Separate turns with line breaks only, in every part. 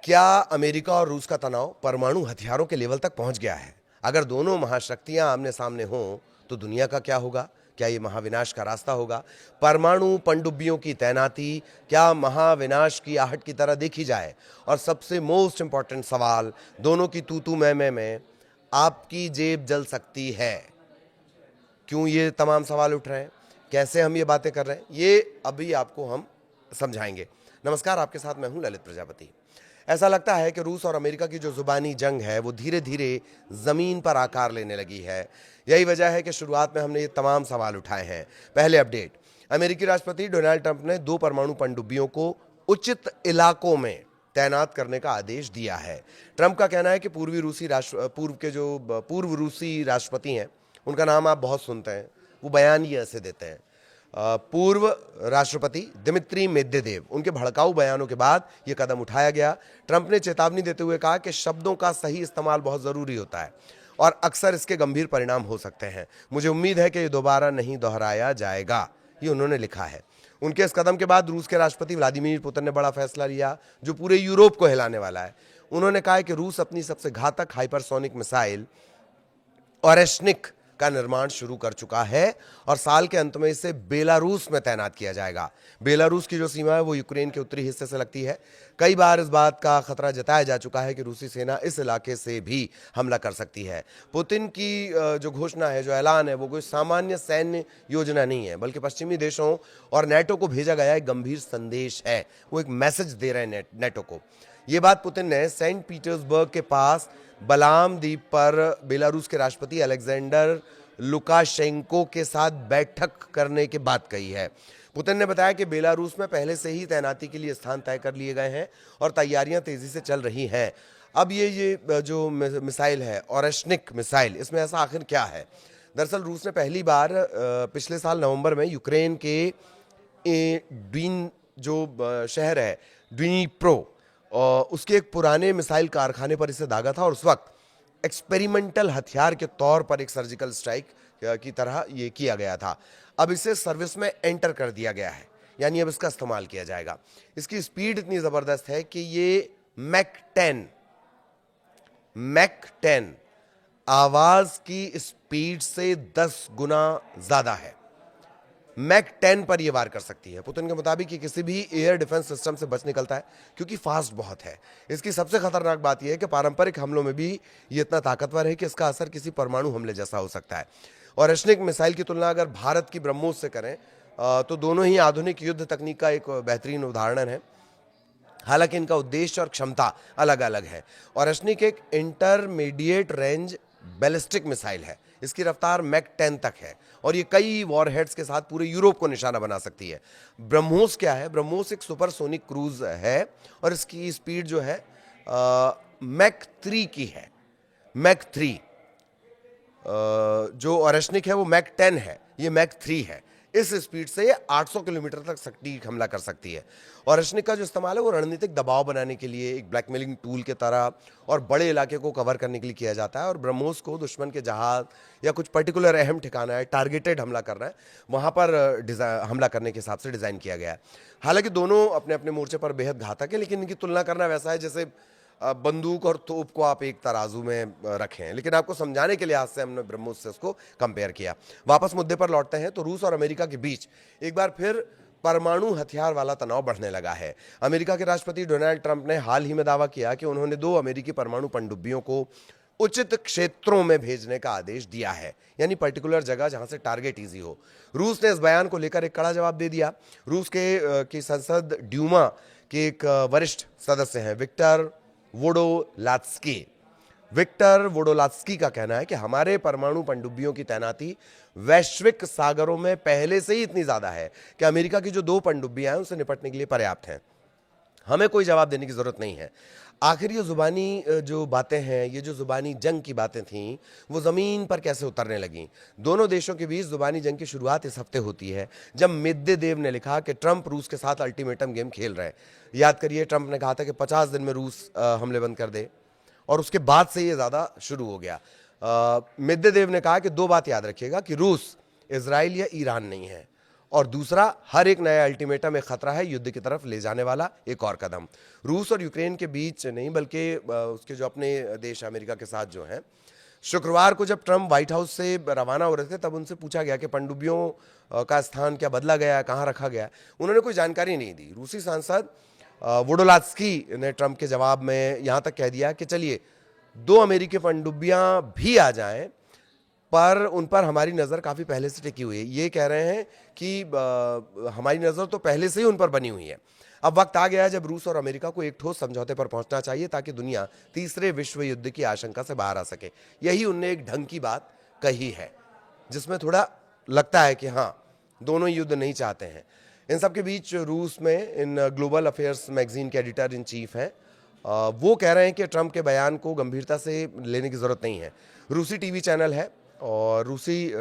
क्या अमेरिका और रूस का तनाव परमाणु हथियारों के लेवल तक पहुंच गया है? अगर दोनों महाशक्तियां आमने सामने हों तो दुनिया का क्या होगा? क्या ये महाविनाश का रास्ता होगा? परमाणु पनडुब्बियों की तैनाती क्या महाविनाश की आहट की तरह देखी जाए? और सबसे मोस्ट इंपॉर्टेंट सवाल, दोनों की तू तू मैं में आपकी जेब जल सकती है। क्यों ये तमाम सवाल उठ रहे हैं? कैसे हम ये बातें कर रहे हैं? ये अभी आपको हम समझाएंगे। नमस्कार, आपके साथ मैं हूं ललित प्रजापति। ऐसा लगता है कि रूस और अमेरिका की जो जुबानी जंग है वो धीरे धीरे जमीन पर आकार लेने लगी है। यही वजह है कि शुरुआत में हमने ये तमाम सवाल उठाए हैं। पहले अपडेट, अमेरिकी राष्ट्रपति डोनाल्ड ट्रंप ने 2 परमाणु पनडुब्बियों को उचित इलाकों में तैनात करने का आदेश दिया है। ट्रंप का कहना है कि पूर्व रूसी राष्ट्रपति हैं, उनका नाम आप बहुत सुनते हैं, वो बयान ये ऐसे देते हैं। पूर्व राष्ट्रपति दिमित्री मेदवेदेव, उनके भड़काऊ बयानों के बाद यह कदम उठाया गया। ट्रंप ने चेतावनी देते हुए कहा कि शब्दों का सही इस्तेमाल बहुत जरूरी होता है और अक्सर इसके गंभीर परिणाम हो सकते हैं। मुझे उम्मीद है कि ये दोबारा नहीं दोहराया जाएगा, ये उन्होंने लिखा है। उनके इस कदम के बाद रूस के राष्ट्रपति व्लादिमीर पुतिन ने बड़ा फैसला लिया जो पूरे यूरोप को हिलाने वाला है। उन्होंने कहा कि रूस अपनी सबसे घातक हाइपरसोनिक मिसाइल ओरेश्निक का निर्माण शुरू कर चुका है और साल के अंत में इसे बेलारूस में तैनात किया जाएगा। बेलारूस की जो सीमा है वो यूक्रेन के उत्तरी हिस्से से लगती है। कई बार इस बात का खतरा जताया जा चुका है कि रूसी सेना इस इलाके से भी हमला कर सकती है। पुतिन की जो घोषणा है, जो ऐलान है, वो कोई सामान्य सैन्य योजना नहीं है, बल्कि पश्चिमी देशों और नेटो को भेजा गया एक गंभीर संदेश है। वो एक मैसेज दे रहे हैं नेटो को। ये बात पुतिन ने सेंट पीटर्सबर्ग के पास बलाम द्वीप पर बेलारूस के राष्ट्रपति अलेक्जेंडर लुकाशेंको के साथ बैठक करने के बाद कही है। पुतिन ने बताया कि बेलारूस में पहले से ही तैनाती के लिए स्थान तय कर लिए गए हैं और तैयारियां तेजी से चल रही हैं। अब ये जो मिसाइल है ओरेश्निक मिसाइल, इसमें ऐसा आखिर क्या है? दरअसल रूस ने पहली बार पिछले साल नवंबर में यूक्रेन के ड्वीन जो शहर है ड्नीप्रो, उसके एक पुराने मिसाइल कारखाने पर इसे दागा था और उस वक्त एक्सपेरिमेंटल हथियार के तौर पर एक सर्जिकल स्ट्राइक की तरह ये किया गया था। अब इसे सर्विस में एंटर कर दिया गया है, यानी अब इसका इस्तेमाल किया जाएगा। इसकी स्पीड इतनी ज़बरदस्त है कि ये मैक 10 आवाज़ की स्पीड से 10 गुना ज़्यादा है। मैक 10 पर यह वार कर सकती है। पुतिन के मुताबिक ये किसी भी एयर डिफेंस सिस्टम से बच निकलता है क्योंकि फास्ट बहुत है। इसकी सबसे खतरनाक बात यह है कि पारंपरिक हमलों में भी ये इतना ताकतवर है कि इसका असर किसी परमाणु हमले जैसा हो सकता है। और ओरेश्निक मिसाइल की तुलना अगर भारत की ब्रह्मोस से करें तो दोनों ही आधुनिक युद्ध तकनीक का एक बेहतरीन उदाहरण है। हालांकि इनका उद्देश्य और क्षमता अलग अलग है। ओरेश्निक एक इंटरमीडिएट रेंज बैलिस्टिक मिसाइल है। इसकी रफ्तार मैक 10 तक है और ये कई वॉरहेड्स के साथ पूरे यूरोप को निशाना बना सकती है। ब्रह्मोस क्या है? ब्रह्मोस एक सुपरसोनिक क्रूज है और इसकी स्पीड जो है मैक 3 की है। मैक 3 जो ओरेश्निक है वो मैक 10 है, ये मैक 3 है। इस स्पीड से ये 800 किलोमीटर तक सटीक हमला कर सकती है। ओरेश्निक का जो इस्तेमाल है वो रणनीतिक दबाव बनाने के लिए, एक ब्लैकमेलिंग टूल के तरह और बड़े इलाके को कवर करने के लिए किया जाता है। और ब्रह्मोस को दुश्मन के जहाज या कुछ पर्टिकुलर अहम ठिकाना है, टारगेटेड हमला करना है, वहाँ पर हमला करने के हिसाब से डिज़ाइन किया गया है। हालांकि दोनों अपने अपने मोर्चे पर बेहद घातक है, लेकिन इनकी तुलना करना वैसा है जैसे बंदूक और तोप को आप एक तराजू में रखें। लेकिन आपको समझाने के लिहाज से हमने ब्रह्मोस से उसको कंपेयर किया। वापस मुद्दे पर लौटते हैं तो रूस और अमेरिका के बीच एक बार फिर परमाणु हथियार वाला तनाव बढ़ने लगा है। अमेरिका के राष्ट्रपति डोनाल्ड ट्रंप ने हाल ही में दावा किया कि उन्होंने 2 अमेरिकी परमाणु पनडुब्बियों को उचित क्षेत्रों में भेजने का आदेश दिया है, यानी पर्टिकुलर जगह जहां से टारगेट इजी हो। रूस ने इस बयान को लेकर एक कड़ा जवाब दे दिया। रूस की संसद ड्यूमा के एक वरिष्ठ सदस्य हैं विक्टर वोडोलात्स्की का कहना है कि हमारे परमाणु पनडुब्बियों की तैनाती वैश्विक सागरों में पहले से ही इतनी ज्यादा है कि अमेरिका की जो 2 पनडुब्बियां हैं उनसे निपटने के लिए पर्याप्त हैं। हमें कोई जवाब देने की जरूरत नहीं है। आखिर ये जुबानी जो बातें हैं, ये जो जुबानी जंग की बातें थीं, वो जमीन पर कैसे उतरने लगीं? दोनों देशों के बीच जुबानी जंग की शुरुआत इस हफ्ते होती है जब मेदवेदेव ने लिखा कि ट्रंप रूस के साथ अल्टीमेटम गेम खेल रहे हैं। याद करिए, ट्रंप ने कहा था कि 50 दिन में रूस हमले बंद कर दे और उसके बाद से ये ज्यादा शुरू हो गया। मेदवेदेव ने कहा कि 2 बात याद रखिएगा कि रूस इजराइल या ईरान नहीं है और दूसरा, हर एक नया अल्टीमेटम एक खतरा है युद्ध की तरफ ले जाने वाला एक और कदम। रूस और यूक्रेन के बीच नहीं बल्कि उसके जो अपने देश अमेरिका के साथ जो हैं, शुक्रवार को जब ट्रंप व्हाइट हाउस से रवाना हो रहे थे तब उनसे पूछा गया कि पनडुब्बियों का स्थान क्या बदला गया, कहाँ रखा गया। उन्होंने कोई जानकारी नहीं दी। रूसी सांसद वोडोलास्की ने ट्रंप के जवाब में यहाँ तक कह दिया कि चलिए 2 अमेरिकी पनडुब्बियाँ भी आ जाएं, पर उन पर हमारी नज़र काफ़ी पहले से टिकी हुई है। ये कह रहे हैं कि हमारी नज़र तो पहले से ही उन पर बनी हुई है। अब वक्त आ गया है जब रूस और अमेरिका को एक ठोस समझौते पर पहुंचना चाहिए ताकि दुनिया तीसरे विश्व युद्ध की आशंका से बाहर आ सके। यही उनने एक ढंग की बात कही है जिसमें थोड़ा लगता है कि हाँ, दोनों युद्ध नहीं चाहते हैं। इन सब के बीच रूस में इन ग्लोबल अफेयर्स मैगजीन के एडिटर इन चीफ हैं, वो कह रहे हैं कि ट्रंप के बयान को गंभीरता से लेने की ज़रूरत नहीं है। रूसी टीवी चैनल है और रूसी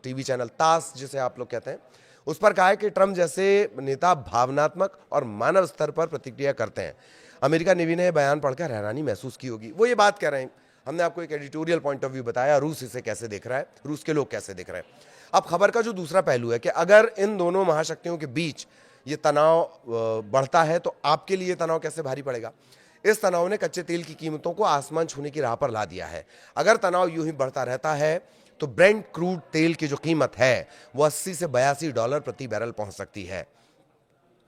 टीवी चैनल तास जिसे आप लोग कहते हैं, उस पर कहा है कि ट्रंप जैसे नेता भावनात्मक और मानव स्तर पर प्रतिक्रिया करते हैं। अमेरिका नेवी ने बयान पढ़कर हैरानी महसूस की होगी। वो ये बात कह रहे हैं, हमने आपको एक एडिटोरियल पॉइंट ऑफ व्यू बताया, रूस इसे कैसे देख रहा है, रूस के लोग कैसे देख रहे हैं। अब खबर का जो दूसरा पहलू है कि अगर इन दोनों महाशक्तियों के बीच ये तनाव बढ़ता है तो आपके लिए तनाव कैसे भारी पड़ेगा। इस तनाव ने कच्चे तेल की कीमतों को आसमान छूने की राह पर ला दिया है। अगर तनाव यूं ही बढ़ता रहता है तो ब्रेंट क्रूड तेल की जो कीमत है वो 80 से $82 प्रति बैरल पहुंच सकती है।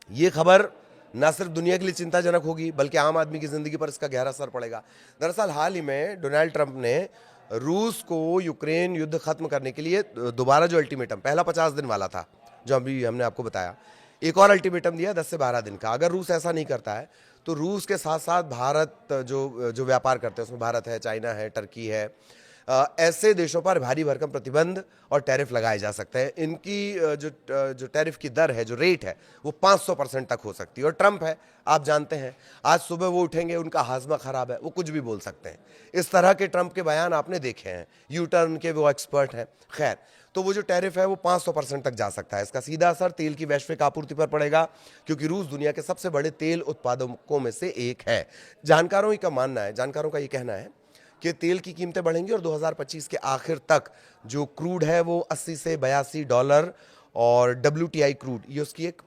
ये खबर न सिर्फ दुनिया के लिए चिंताजनक होगी बल्कि आम आदमी की जिंदगी पर इसका गहरा असर पड़ेगा। दरअसल हाल ही में डोनाल्ड ट्रंप ने रूस को यूक्रेन युद्ध खत्म करने के लिए दोबारा जो अल्टीमेटम, पहला 50 दिन वाला था जो अभी हमने आपको बताया, एक और अल्टीमेटम दिया 10 से 12 दिन का। अगर रूस ऐसा नहीं करता है तो रूस के साथ साथ भारत जो व्यापार करते हैं उसमें भारत है, चाइना है, टर्की है, ऐसे देशों पर भारी भरकम प्रतिबंध और टैरिफ लगाए जा सकते हैं। इनकी जो टैरिफ की दर है, जो रेट है, वो 500% तक हो सकती है। और ट्रंप है, आप जानते हैं, आज सुबह वो उठेंगे, उनका हाजमा खराब है, वो कुछ भी बोल सकते हैं। इस तरह के ट्रंप के बयान आपने देखे हैं, यू टर्न के वो एक्सपर्ट हैं। खैर, तो वो जो टैरिफ है वो 500% तक जा सकता है। इसका सीधा असर तेल की वैश्विक आपूर्ति पर पड़ेगा क्योंकि रूस दुनिया के सबसे बड़े तेल उत्पादकों में से एक है। जानकारों का ये कहना है कि तेल की कीमतें बढ़ेंगी और 2025 के आखिर तक जो क्रूड है वो 80 से $82 और WTI क्रूड, ये उसकी एक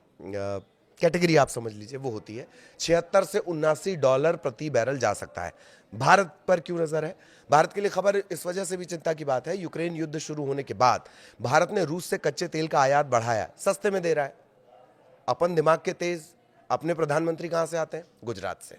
कैटेगरी आप समझ लीजिए, वो होती है 76 से $79 प्रति बैरल जा सकता है। भारत पर क्यों नजर है? भारत के लिए खबर इस वजह से भी चिंता की बात है, यूक्रेन युद्ध शुरू होने के बाद भारत ने रूस से कच्चे तेल का आयात बढ़ाया, सस्ते में दे रहा है। अपन दिमाग के तेज, अपने प्रधानमंत्री कहां से आते हैं? गुजरात से।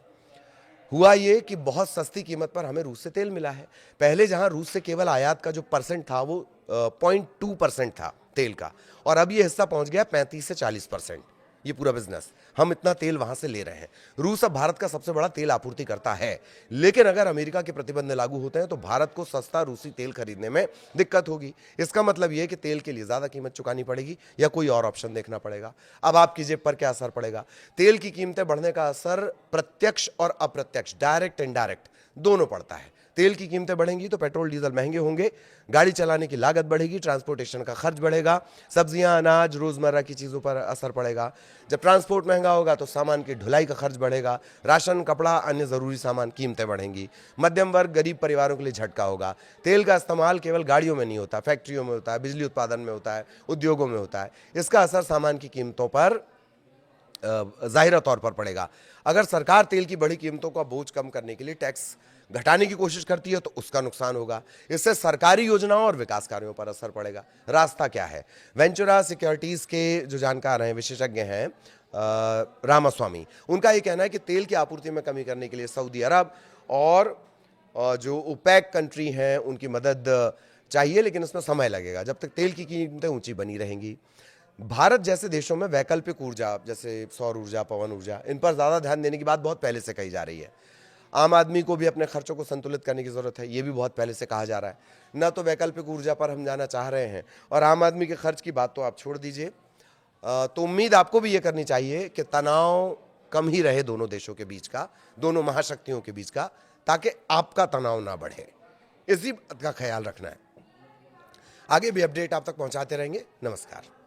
हुआ ये कि बहुत सस्ती कीमत पर हमें रूस से तेल मिला है। पहले जहां रूस से केवल आयात का जो परसेंट था वो 0.2% था तेल का, और अब ये हिस्सा पहुंच गया 35 से 40%। ये पूरा बिजनेस, हम इतना तेल वहां से ले रहे हैं। रूस अब भारत का सबसे बड़ा तेल आपूर्ति करता है, लेकिन अगर अमेरिका के प्रतिबंध लागू होते हैं तो भारत को सस्ता रूसी तेल खरीदने में दिक्कत होगी। इसका मतलब यह कि तेल के लिए ज्यादा कीमत चुकानी पड़ेगी या कोई और ऑप्शन देखना पड़ेगा। अब आपकी जेब पर क्या असर पड़ेगा? तेल की कीमतें बढ़ने का असर प्रत्यक्ष और अप्रत्यक्ष, डायरेक्ट इनडायरेक्ट दोनों पड़ता है। तेल की कीमतें बढ़ेंगी तो पेट्रोल डीजल महंगे होंगे, गाड़ी चलाने की लागत बढ़ेगी, ट्रांसपोर्टेशन का खर्च बढ़ेगा, सब्जियां, अनाज, रोजमर्रा की चीजों पर असर पड़ेगा। जब ट्रांसपोर्ट महंगा होगा तो सामान की ढुलाई का खर्च बढ़ेगा, राशन, कपड़ा, अन्य जरूरी सामान, कीमतें बढ़ेंगी। मध्यम वर्ग, गरीब परिवारों के लिए झटका होगा। तेल का इस्तेमाल केवल गाड़ियों में नहीं होता, फैक्ट्रियों में होता है, बिजली उत्पादन में होता है, उद्योगों में होता है। इसका असर सामान की कीमतों पर जाहिर तौर पर पड़ेगा। अगर सरकार तेल की बढ़ी कीमतों का बोझ कम करने के लिए टैक्स घटाने की कोशिश करती है तो उसका नुकसान होगा। इससे सरकारी योजनाओं और विकास कार्यों पर असर पड़ेगा। रास्ता क्या है? वेंचुरा सिक्योरिटीज के जो जानकार हैं, विशेषज्ञ हैं, रामास्वामी, उनका ये कहना है कि तेल की आपूर्ति में कमी करने के लिए सऊदी अरब और जो ओपेक कंट्री हैं उनकी मदद चाहिए, लेकिन इसमें समय लगेगा जब तक तेल की कीमतें ऊंची बनी रहेंगी। भारत जैसे देशों में वैकल्पिक ऊर्जा जैसे सौर ऊर्जा, पवन ऊर्जा, इन पर ज़्यादा ध्यान देने की बात बहुत पहले से कही जा रही है। आम आदमी को भी अपने खर्चों को संतुलित करने की ज़रूरत है, ये भी बहुत पहले से कहा जा रहा है। न तो वैकल्पिक ऊर्जा पर हम जाना चाह रहे हैं और आम आदमी के खर्च की बात तो आप छोड़ दीजिए। तो उम्मीद आपको भी ये करनी चाहिए कि तनाव कम ही रहे दोनों देशों के बीच का, दोनों महाशक्तियों के बीच का, ताकि आपका तनाव ना बढ़े। इसी बात का ख्याल रखना है। आगे भी अपडेट आप तक पहुंचाते रहेंगे। नमस्कार।